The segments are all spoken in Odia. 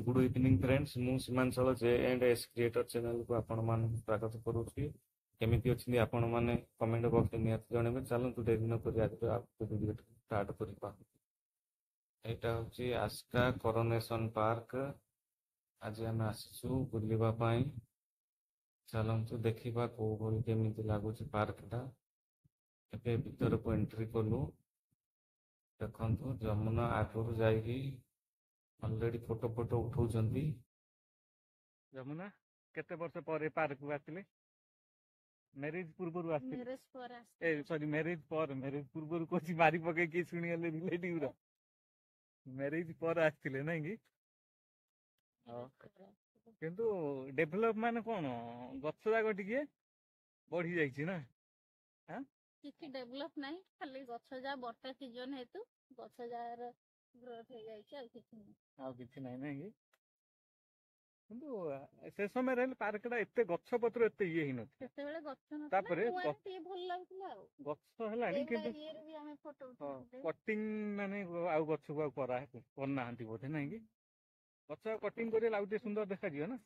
गुड इवनिंग फ्रेंड्स मु सीमांचल जे एंड एस क्रिएटर चैनल को आपण मान स्वागत करूछी। केमिति अछि आपण माने कमेंट बॉक्स में नियत जणेबे। चलंतु डेरी न करी आज आप वीडियो स्टार्ट करिपा। एटा होची आस्का कोरोनेशन पार्क। आज हम आसछु बुलिबा पई। चलंतु देखिबा को भली केमिति लागुची पार्क टा। एबे भीतर को एंट्री कलु। देखंतु जमुना आगुर जाईकी ऑलरेडी फोटो फोटो उठाउछंती। जमुना केते वर्ष पर पार्क को आथिले? मैरिज पूर्व आथिले? मैरिज पर ए सॉरी मैरिज पूर्व कोची मारी पके की सुनी गले रिलेटिव रो। मैरिज पर आथिले नै कि? किंतु डेवलप माने कोन गछ जाग टिके बढ़ी जाईची ना? हां किछि डेवलप नाही, खाली गछ जा बर्षा सीजन हेतु गछ जार ग्रोथ हो जाईची आ किछि नाही। आ किछि नाही नै कि? किंतु से समय रहले पार्क टा एते गछ पत्र एते ये हिन केते बेले गछ नथला, तापरे टी भल लागुतला आ गछ हलानी किंतु ये रे भी हमें फोटो उठाते कटिंग माने आउ गछ को करा करना हंती बोधे नै कि? गछ कटिंग करे लाउटे सुंदर देखा जियो ना।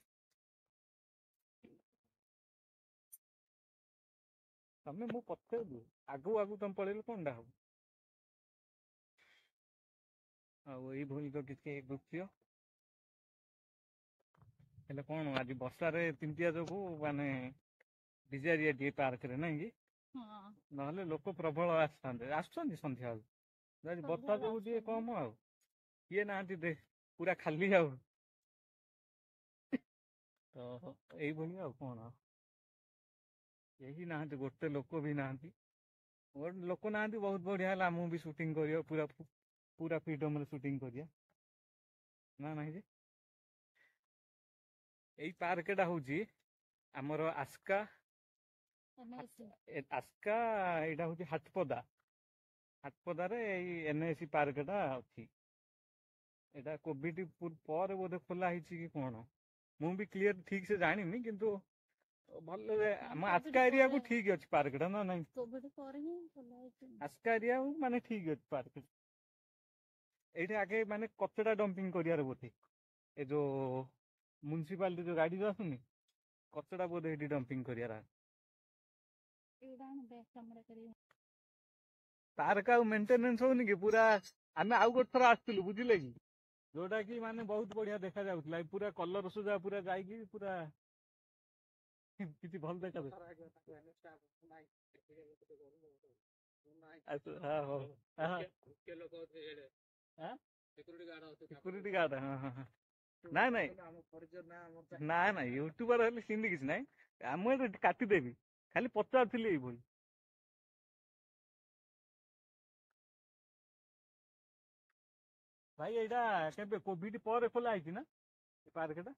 तमे मु पथे आगु आगु तम पळेले कोनडा हो आ एई भूल तो किछि दृश्य हेले कोन आज वर्षा रे तिंतिया जोगु माने डिजारिया डी पार्क रे नै कि? हां नहले लोक प्रबल आसछन्ति संध्या आज वर्षा जोगु डी कम आ किए नांती दे पूरा खाली आ तो एई भूल आ कोन यही नांती गोटे लोक भी नांती गोटे लोक नांती बहुत बढ़िया हला मु भी शूटिंग करियो पूरा पूरा फ्रीडम रे शूटिंग करिया ना नाही जे एई पार्क टा होची हमर आस्का आस्का एटा होची हाटपदा रे एनएसी पार्क टा अछि। एटा कोविड पर बोधे खोला हिची कि कोन मु भी क्लियर ठीक से जानिनी किंतु भले हम आस्का एरिया को ठीक अछि पार्क टा ना नहीं कोविड पर ही खोला हिची। आस्का एरिया माने ठीक अछि पार्क एठे आगे माने कचड़ा डंपिंग करियार बोथे ए जो म्युनिसिपालिटी जो गाड़ी जो आसुनी कचड़ा बोधे एठी डंपिंग करियार एडा बैक कैमरा करी पार्क आ मेंटेनेंस होनी कि पूरा आमे आउ गोट थर आस्तिलु बुझिले कि जोटा कि माने बहुत बढ़िया देखा जाउतला पूरा कलर सुजा पूरा जाईकी पूरा किछि भल देखा दे हां हो हां के लोक एडे हां सिक्युरिटी गार्ड हां हां ନାଇଁ ନାଇଁ ନାଇଁ ନାଇଁ ୟୁଟ୍ୟୁବର ହେଲେ ସେମିତି କିଛି ନାଇଁ ମୁଁ ଏଠି କାଟିଦେବି ଖାଲି ପଚାରୁଥିଲି ଏଇଭଳି ଭାଇ ଏଇଟା କେବେ କୋଭିଡ ପରେ ଖୋଲା ହେଇଛି ନା ପାର୍କଟା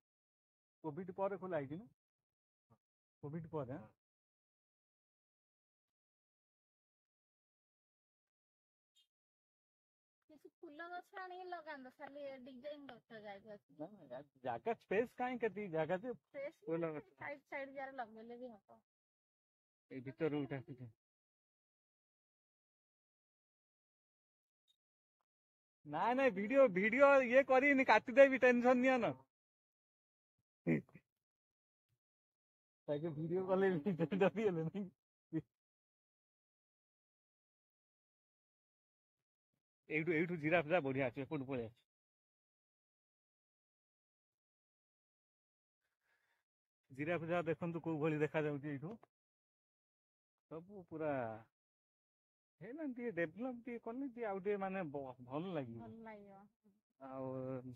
କୋଭିଡ ପରେ ଖୋଲା ହେଇଛି ନା କୋଭିଡ ପରେ କିଛି ଫୁଲ ଗଛ ଆଣିକି ଲଗାନ୍ତ ଖାଲି ଡିଜାଇନ ଗଛ ଯାଇକି ଅଛି ଜାଗା ସ୍ପେସ୍ କାହିଁ କେତେ ଜାଗା ଯେ ଫୁଲ ଗଛ ସାଇଡ ସାଇଡ ଯାର ଲଗେଇଲେ ବି ହବ ଏଇ ଭିତରୁ ଉଠା ନାଇଁ ନାଇଁ ଭିଡିଓ ଇଏ କରିନି କାଟିଦେବି ଟେନସନ ନିଅ ନା ତାକେ ଭିଡିଓ କଲେ ଡରି ହେଲେ ନାଇଁ ଏଇଠୁ ଜିରାଫ ଯା ବଢିଆ ଅଛି ଏପଟୁ ପଳେଇ ଆସ ଜିରାଫ ଯା ଦେଖନ୍ତୁ କୋଉ ଭଳି ଦେଖା ଯାଉଛି ଏଇଠୁ ସବୁ ପୁରା ହେଇନା ଟିକେ ଡେଭଲପ ଟିକେ କଲେ ଟିକେ ଆଉ ଟିକେ ମାନେ ଭଲ ଲାଗିବ ଆଉ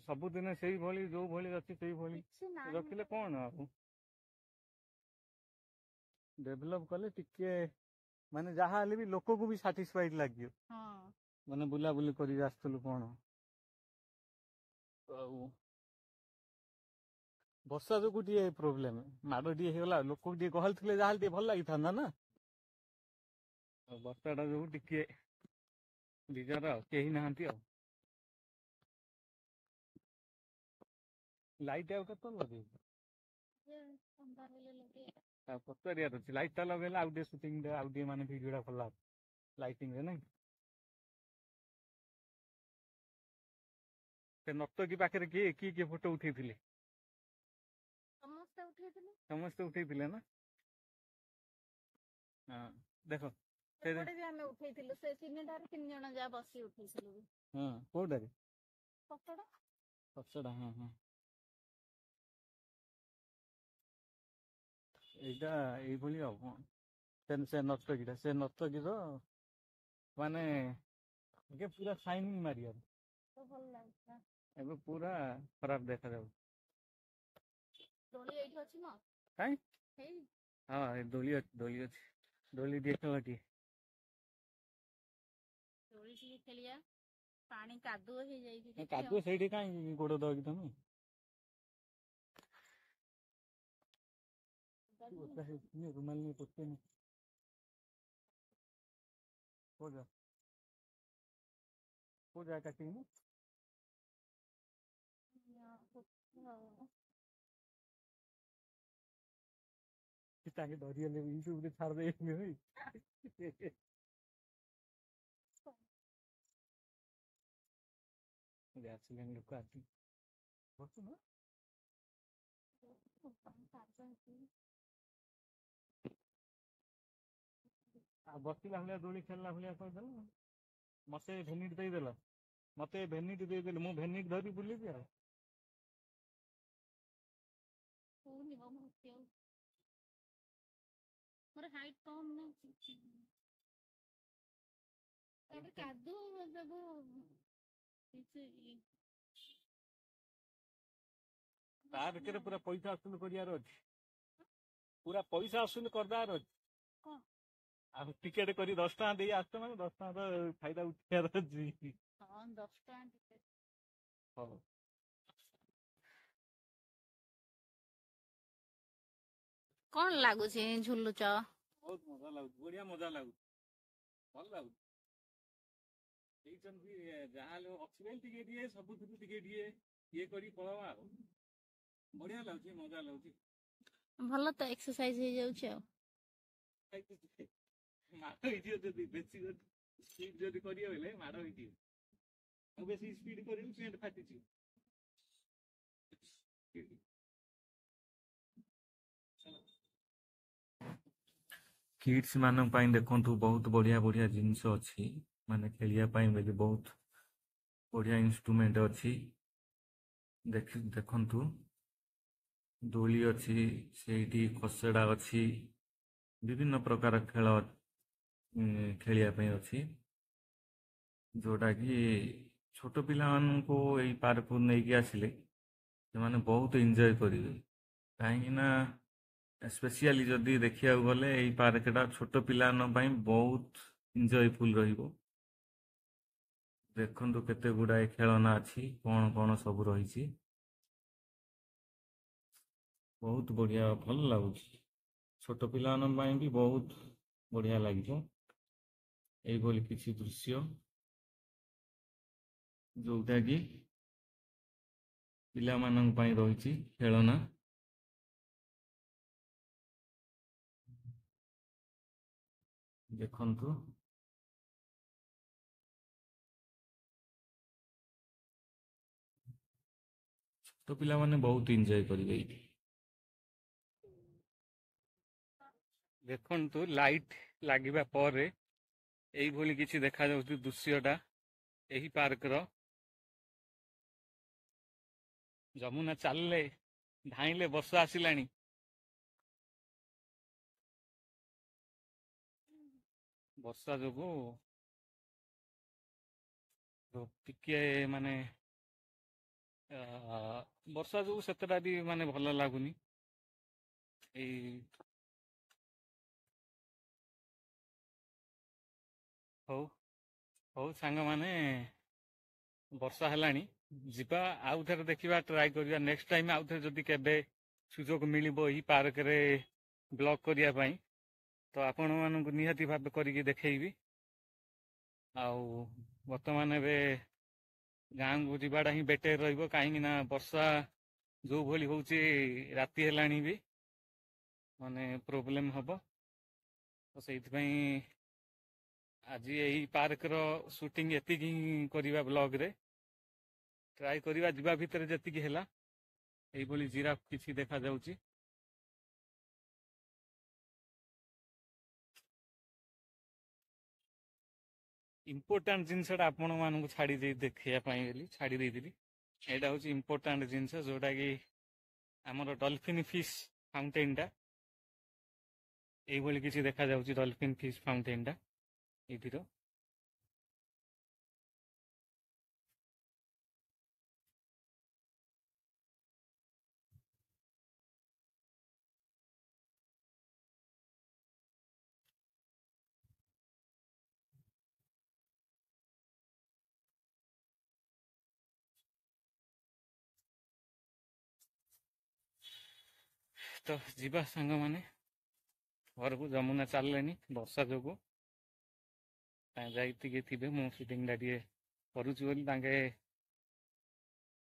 ସବୁଦିନ ସେଇଭଳି ଯୋଉ ଭଳି ଅଛି ସେଇଭଳି ରଖିଲେ କଣ ଆଉ ଡେଭଲପ କଲେ ଟିକେ ମାନେ ଯାହା ହେଲେ ବି ଲୋକକୁ ବି ସାଟିସ୍ଫାଇଡ ଲାଗିବ ମାନେ ବୁଲାବୁଲି କରି ଆସୁଥିଲୁ କଣ ଆଉ ବର୍ଷା ଯୋଗୁ ଟିକେ ପ୍ରୋବ୍ଲେମ ମାଡ ଟିକେ ହେଇଗଲା ଲୋକ ଟିକେ ଗହଳି ଥିଲେ ଯାହାହେଲେ ଟିକେ ଭଲ ଲାଗିଥାନ୍ତା ନା ବର୍ଷାଟା ଯୋଗୁ ଟିକେ ବିଜାର ଆଉ କେହି ନାହାନ୍ତି ଆଉ ଲାଇଟ୍ ଆଉ କେତେ ଲଗେଇବି ପଚାରିବାର ଅଛି ଲାଇଟ୍ ଟା ଲଗେଇଲେ ଆଉ ଟିକେ ସୁଟିଂ ଆଉ ଟିକେ ମାନେ ଭିଡିଓ ଟା ଭଲ ଲାଇଟିଂ ରେ ନାଇଁ ସେ ନର୍ତ୍ତକୀ ପାଖରେ କିଏ କିଏ କିଏ ଫଟୋ ଉଠେଇଥିଲେ? ସମସ୍ତେ ଉଠେଇଥିଲେ। ସମସ୍ତେ ଉଠେଇଥିଲେ ନା? ହଁ ଦେଖ ସେ ସେପଟେ ବି ଆମେ ଉଠେଇଥିଲୁ, ସେ 3 ଜଣ ଯାହା ବସି ଉଠେଇଥିଲୁ ବି। ହଁ କୋଉଟାରେ? ଫଟୋଟା ପଛଟା ହଁ ହଁ। ଏଇଟା ଏଇଭଳି ଆଉ କଣ ସେ ନର୍ତ୍ତକୀଟା, ସେ ନର୍ତ୍ତକୀର ମାନେ ଟିକେ ପୁରା ସାଇନିଂ ମାରିବ, ତ ଭଲ ଲାଗୁଥିଲା। ଏବେ ପୁରା ଖରାପ ଦେଖାଯାଉଛି। ଦୋଳି ଏଇଠି ଅଛି ନା? କାଇଁ? ହେଇ ହଁ ଏ ଦୋଳି ଅଛି, ଦୋଳି ଅଛି, ଦୋଳି ଟିକେ ଖେଳ ଟିକେ। ଦୋଳି ଟିକେ ଖେଳିବା, ପାଣି କାଦୁଅ ହେଇଯାଇଛି ଟିକେ କାଦୁଅ ସେଇଠି କାଇଁ ଗୋଡ ଦବ କି ତମେ? रुमाल नहीं पूछते नहीं हो जाए कटिंग में ताकि धरिए ले यूट्यूब रे छाड़ दे भाई ଆସିଲେଣି ଲୋକ ଆସି ବସୁ ନା ବସିଲା ଭଳିଆ ଦୋଳି ଖେଳିଲା ଭଳିଆ କହିଦେଲ, ମତେ ଭେନିଟ ଦେଇଦେଲ, ମତେ ଭେନିଟ ଦେଇଦେଲେ, ମୁଁ ଭେନିଟ ଧରି ବୁଲିବି ଆଉ। ମୋର ହାଇଟ୍ କମ୍ ନା, ତାପରେ କାଦୁଅ ସବୁ ତା ଭିତରେ ପୁରା ପଇସା ଅସୁଲ କରିବାର ଅଛି, ପୁରା ପଇସା ଅସୁଲ କରିଦେବାର ଅଛି। କଣ ଆଉ ଟିକେଟ କରି 10 ଟଙ୍କା ଦେଇ ଆସୁଛ ମାନେ 10 ଟଙ୍କାର ଫାଇଦା ଉଠେଇବାର ଅଛି। ହଁ 10 ଟଙ୍କା ଟିକେଟ। ହଉ କଣ ଲାଗୁଛି ଝୁଲୁଚ? ବହୁତ ମଜା ଲାଗୁଛି, ବଢିଆ ମଜା ଲାଗୁଛି, ଭଲ ଲାଗୁଛି। ହେଇଛନ୍ତି ଯାହାହେଲେ ଅଛି ବୋଲି ଟିକେ ଟିକେ ସବୁଥିରୁ ଟିକେ ଟିକେ ଇଏ କରି ପଳବା ଆଉ, ବଢିଆ ଲାଗୁଛି, ମଜା ଲାଗୁଛି। ଭଲ ତ ଏକ୍ସରସାଇଜ ହେଇଯାଉଛି ଆଉ। ମାଡ ହେଇଯିବ ଯଦି ବେଶୀ ସ୍ପିଡ ଯଦି କରିବ ବୋଇଲେ ମାଡ ହେଇଯିବ, ଆଉ ବେଶୀ ସ୍ପିଡ କରିବି ପ୍ୟାଣ୍ଟ ଫାଟିଯିବ। କିଡ୍ସ ମାନଙ୍କ ପାଇଁ ଦେଖନ୍ତୁ ବହୁତ ବଢିଆ ବଢିଆ ଜିନିଷ ଅଛି, ମାନେ ଖେଳିବା ପାଇଁ ବୋଲି ବହୁତ ବଢିଆ ଇନଷ୍ଟ୍ରୁମେଣ୍ଟ ଅଛି। ଦେଖନ୍ତୁ ଦୋଳି ଅଛି, ସେଇଠି ଖସଡା ଅଛି, ବିଭିନ୍ନ ପ୍ରକାର ଖେଳ ଖେଳିବା ପାଇଁ ଅଛି, ଯୋଉଟା କି ଛୋଟ ପିଲାମାନଙ୍କୁ ଏଇ ପାର୍କକୁ ନେଇକି ଆସିଲେ ସେମାନେ ବହୁତ ଏନ୍ଜୟ କରିବେ, କାହିଁକି ନା ସ୍ପେସିଆଲି ଯଦି ଦେଖିବାକୁ ଗଲେ ଏଇ ପାର୍କଟା ଛୋଟ ପିଲାମାନଙ୍କ ପାଇଁ ବହୁତ ଏନ୍ଜୟଫୁଲ ରହିବ। ଦେଖନ୍ତୁ କେତେ ଗୁଡାଏ ଖେଳନା ଅଛି, କଣ କଣ ସବୁ ରହିଛି, ବହୁତ ବଢିଆ, ଭଲ ଲାଗୁଛି। ଛୋଟ ପିଲାମାନଙ୍କ ପାଇଁ ବି ବହୁତ ବଢିଆ ଲାଗିବ ଏଇଭଳି କିଛି ଦୃଶ୍ୟ, ଯୋଉଟା କି ପିଲାମାନଙ୍କ ପାଇଁ ରହିଛି ଖେଳନା। ଦେଖନ୍ତୁ ଛୋଟ ପିଲାମାନେ ବହୁତ ଏନ୍ଜୟ କରିବେ ଏଇଠି। ଦେଖନ୍ତୁ ଲାଇଟ୍ ଲାଗିବା ପରେ ଏଇଭଳି କିଛି ଦେଖାଯାଉଛି ଦୃଶ୍ୟଟା ଏହି ପାର୍କର। ଯମୁନା ଚାଲିଲେ ଧାଇଁଲେ ବର୍ଷା ଆସିଲାଣି। ବର୍ଷା ଯୋଗୁ ଟିକେ ମାନେ ବର୍ଷା ଯୋଗୁ ସେତେଟା ବି ମାନେ ଭଲ ଲାଗୁନି। ଏଇ ହଉ ହଉ ସାଙ୍ଗମାନେ, ବର୍ଷା ହେଲାଣି, ଯିବା ଆଉ ଥରେ ଦେଖିବା, ଟ୍ରାଏ କରିବା ନେକ୍ସଟ ଟାଇମ ଆଉ ଥରେ ଯଦି କେବେ ସୁଯୋଗ ମିଳିବ ଏହି ପାର୍କରେ ବ୍ଲଗ କରିବା ପାଇଁ, ତ ଆପଣମାନଙ୍କୁ ନିହାତି ଭାବେ କରିକି ଦେଖେଇବି। ଆଉ ବର୍ତ୍ତମାନ ଏବେ ଗାଁକୁ ଯିବାଟା ହିଁ ବେଟର ରହିବ, କାହିଁକି ନା ବର୍ଷା ଯୋଉ ଭଳି ହଉଛି ରାତି ହେଲାଣି ବି ମାନେ ପ୍ରୋବ୍ଲେମ ହବ, ତ ସେଇଥିପାଇଁ ଆଜି ଏହି ପାର୍କର ସୁଟିଂ ଏତିକି ହିଁ କରିବା ବ୍ଲଗରେ। ट्राए करिवा जिबा भितर जतिकी ହେଲା ଏଇଭଳି ଜିରାଫ କିଛି ଦେଖାଯାଉଛି। ଇମ୍ପୋର୍ଟାଣ୍ଟ ଜିନିଷଟା ଆପଣ ମାନଙ୍କୁ ଛାଡ଼ି ଦେଇ ଦେଖିବା ପାଇଁ ବୋଲି ଛାଡ଼ି ଦେଇଥିଲି। ଏଇଟା ହଉଛି ଇମ୍ପୋର୍ଟାଣ୍ଟ ଜିନିଷ ଯୋଉଟା କି ଆମର ଡଲଫିନ୍ ଫିସ୍ ଫାଉଣ୍ଟେନଟା এইଭଳି କିଛି ଦେଖାଯାଉଛି ଡଲଫିନ୍ ଫିସ୍ ଫାଉଣ୍ଟେନଟା ଏଇଠିର। ତ ଯିବା ସାଙ୍ଗମାନେ ଘରକୁ। ଯମୁନା ଚାଲିଲେଣି ବର୍ଷା ଯୋଗୁଁ ଯାଇ ଟିକେ ଥିବେ ମୁଁ ସୁଟିଂଟା ଟିକେ କରୁଛି ବୋଲି ତାଙ୍କେ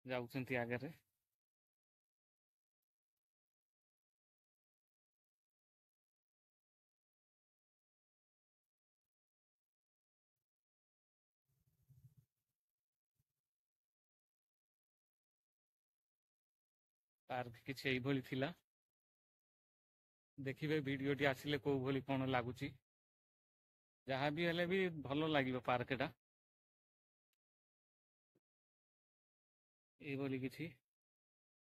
ଯାଉଛନ୍ତି ଆଗରେ। ପାର୍କ କିଛି ଏଇଭଳି ଥିଲା। ଦେଖିବେ ଭିଡ଼ିଓଟି ଆସିଲେ କୋଉ ଭଳି କ'ଣ ଲାଗୁଛି। ଯାହା ବି ହେଲେ ବି ଭଲ ଲାଗିବ ପାର୍କଟା। ଏଇଭଳି କିଛି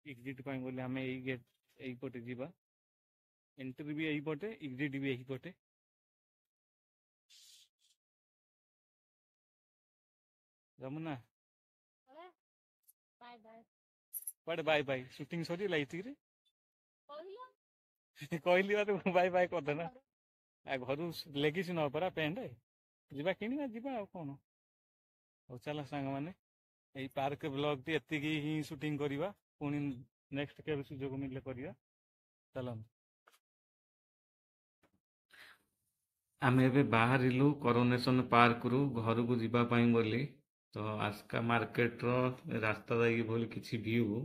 ଏକ୍ଜିଟ୍ ପାଇଁ ବୋଲି ଆମେ ଏଇ ଗେଟ୍ ଏଇପଟେ ଯିବା। ଏଣ୍ଟ୍ରି ବି ଏଇପଟେ, ଏକ୍ଜିଟ୍ ବି ଏଇପଟେ। ଯମୁନା ବାଏ ବାଏ କୁଆଡ଼େ ବାଇ ବାଇ? ସୁଟିଂ ସରିଗଲା ଏତିକିରେ? କହିଲ କହିଲି ବା ବାଇ ବାଇ କରିଦେନା। ଘରୁ ଲେଗିଛି ନ ପରା ପ୍ୟାଣ୍ଟ ଯିବା କିଣିବା ଯିବା ଆଉ କ'ଣ। ହଉ ଚାଲ ସାଙ୍ଗମାନେ ଏଇ ପାର୍କ ବ୍ଲଗ୍ଟି ଏତିକି ହିଁ ସୁଟିଂ କରିବା। ପୁଣି ନେକ୍ସଟ କେବେ ସୁଯୋଗ ମିଳିଲେ କରିବା। ଚାଲନ୍ତୁ। ଆମେ ଏବେ ବାହାରିଲୁ କରୋନେସନ ପାର୍କରୁ ଘରକୁ ଯିବା ପାଇଁ ବୋଲି। ତ ଆସ୍କା ମାର୍କେଟର ରାସ୍ତା ଦେଇକି ବୋଲି କିଛି ଭିୟୁ।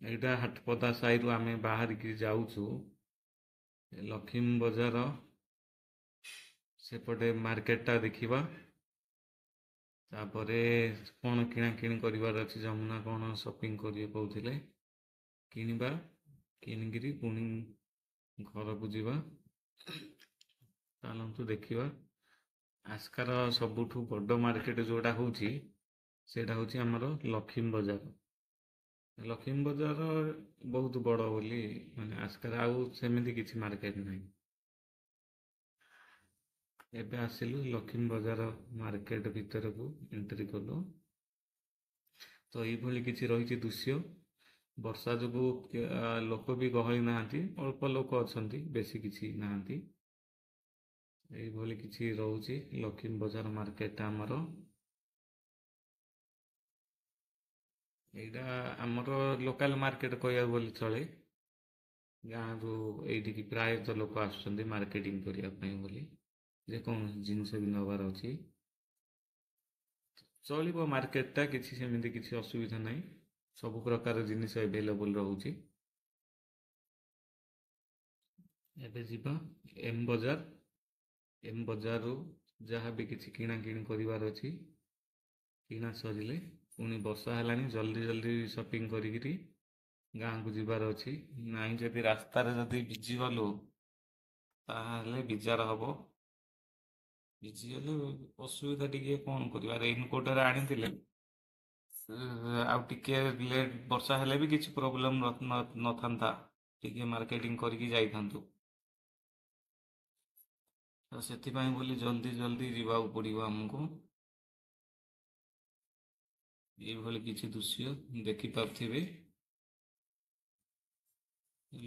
ଏଇଟା ହାଟପଦା ସାହିରୁ ଆମେ ବାହାରିକି ଯାଉଛୁ ଲକ୍ଷ୍ମୀ ବଜାର ସେପଟେ ମାର୍କେଟଟା ଦେଖିବା। ତାପରେ କ'ଣ କିଣାକିଣି କରିବାର ଅଛି। ଯମୁନା କ'ଣ ସପିଂ କରିବେ କହୁଥିଲେ, କିଣିବା। କିଣିକିରି ପୁଣି ଘରକୁ ଯିବା। ଚାଲନ୍ତୁ ଦେଖିବା। ଆସ୍କାର ସବୁଠୁ ବଡ଼ ମାର୍କେଟ ଯେଉଁଟା ହେଉଛି ସେଇଟା ହେଉଛି ଆମର ଲକ୍ଷ୍ମୀ ବଜାର। ଲକ୍ଷ୍ମୀ ବଜାର ବହୁତ ବଡ଼ ବୋଲି ମାନେ ଆସ୍କାରେ ଆଉ ସେମିତି କିଛି ମାର୍କେଟ ନାହିଁ। ଏବେ ଆସିଲୁ ଲକ୍ଷ୍ମୀ ବଜାର ମାର୍କେଟ ଭିତରକୁ ଏଣ୍ଟ୍ରି କଲୁ। ତ ଏଇଭଳି କିଛି ରହିଛି ଦୃଶ୍ୟ। ବର୍ଷା ଯୋଗୁଁ ଲୋକ ବି ଗହଳି ନାହାନ୍ତି, ଅଳ୍ପ ଲୋକ ଅଛନ୍ତି, ବେଶୀ କିଛି ନାହାନ୍ତି। ଏଇଭଳି କିଛି ରହୁଛି ଲକ୍ଷ୍ମୀ ବଜାର ମାର୍କେଟଟା ଆମର। ଏଇଟା ଆମର ଲୋକାଲ ମାର୍କେଟ କହିବାକୁ ଗଲେ ଚଳେ। ଗାଁରୁ ଏଇଠିକି ପ୍ରାୟତଃ ଲୋକ ଆସୁଛନ୍ତି ମାର୍କେଟିଂ କରିବା ପାଇଁ ବୋଲି, ଯେକୌଣସି ଜିନିଷ ବି ନେବାର ଅଛି। ଚଳିବ ମାର୍କେଟଟା, କିଛି ସେମିତି କିଛି ଅସୁବିଧା ନାହିଁ। ସବୁ ପ୍ରକାର ଜିନିଷ ଏଭେଲେବୁଲ୍ ରହୁଛି। ଏବେ ଯିବା ଏମ୍ ବଜାର। ଏମ୍ ବଜାରରୁ ଯାହା ବି କିଛି କିଣାକିଣି କରିବାର ଅଛି, କିଣା ସରିଲେ ପୁଣି ବର୍ଷା ହେଲାଣି, ଜଲ୍ଦି ଜଲ୍ଦି ସପିଂ କରିକିରି ଗାଁକୁ ଯିବାର ଅଛି। ନାହିଁ ଯଦି ରାସ୍ତାରେ ଯଦି ଭିଜିଗଲୁ ତାହେଲେ ବିଜାର ହବ। ଭିଜିଗଲେ ଅସୁବିଧା ଟିକେ କ'ଣ କରିବା। ରେଇନକୋଟରେ ଆଣିଥିଲେ ଆଉ ଟିକେ ଲେଟ୍ ବର୍ଷା ହେଲେ ବି କିଛି ପ୍ରୋବ୍ଲେମ୍ ନଥାନ୍ତା। ଟିକେ ମାର୍କେଟିଂ କରିକି ଯାଇଥାନ୍ତୁ। ତ ସେଥିପାଇଁ ବୋଲି ଜଲ୍ଦି ଜଲ୍ଦି ଯିବାକୁ ପଡ଼ିବ ଆମକୁ। ଏଇଭଳି କିଛି ଦୃଶ୍ୟ ଦେଖିପାରୁଥିବେ।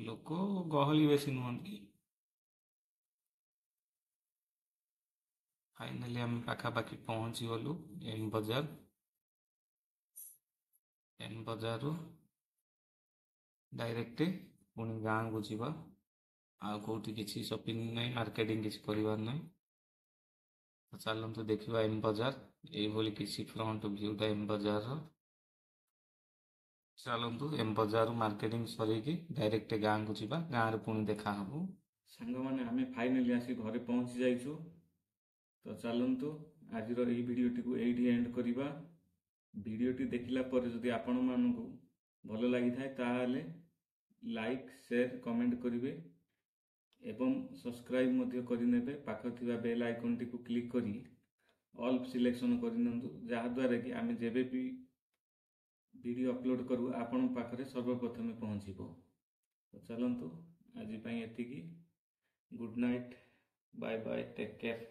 ଲୋକ ଗହଳି ବେଶୀ ନୁହନ୍ତି। ଫାଇନାଲି ଆମେ ପାଖାପାଖି ପହଞ୍ଚିଗଲୁ ଏମ୍ ବଜାର। ଏମ୍ ବଜାରରୁ ଡାଇରେକ୍ଟ ପୁଣି ଗାଁକୁ ଯିବା। ଆଉ କେଉଁଠି କିଛି ସପିଂ ନାହିଁ, ମାର୍କେଟିଂ କିଛି କରିବାର ନାହିଁ। ତ ଚାଲନ୍ତୁ ଦେଖିବା ଏମ୍ ବଜାର। ଏଇଭଳି କିଛି ଫ୍ରଣ୍ଟ ଭିୟୁଟା ଏମ୍ ବଜାରର। ଚାଲନ୍ତୁ ଏମ୍ ବଜାରରୁ ମାର୍କେଟିଂ ସରେଇକି ଡାଇରେକ୍ଟ ଗାଁକୁ ଯିବା। ଗାଁରେ ପୁଣି ଦେଖା ହବ। ସାଙ୍ଗମାନେ ଆମେ ଫାଇନାଲି ଆସି ଘରେ ପହଞ୍ଚି ଯାଇଛୁ। ତ ଚାଲନ୍ତୁ ଆଜିର ଏହି ଭିଡ଼ିଓଟିକୁ ଏଇଠି ଏଣ୍ଡ କରିବା। ଭିଡ଼ିଓଟି ଦେଖିଲା ପରେ ଯଦି ଆପଣମାନଙ୍କୁ ଭଲ ଲାଗିଥାଏ ତାହେଲେ ଲାଇକ୍ ସେୟାର କମେଣ୍ଟ କରିବେ ଏବଂ ସବସ୍କ୍ରାଇବ୍ ମଧ୍ୟ କରିନେବେ। ପାଖରେ ଥିବା ବେଲ୍ ଆଇକନ୍ଟିକୁ କ୍ଲିକ୍ କରି ଅଲ୍ ସିଲେକ୍ସନ୍ କରିନିଅନ୍ତୁ, ଯାହାଦ୍ୱାରା କି ଆମେ ଯେବେ ବି ଭିଡ଼ିଓ ଅପଲୋଡ଼ କରୁ ଆପଣଙ୍କ ପାଖରେ ସର୍ବପ୍ରଥମେ ପହଞ୍ଚିବ। ତ ଚାଲନ୍ତୁ ଆଜି ପାଇଁ ଏତିକି। Good night, bye bye, take care.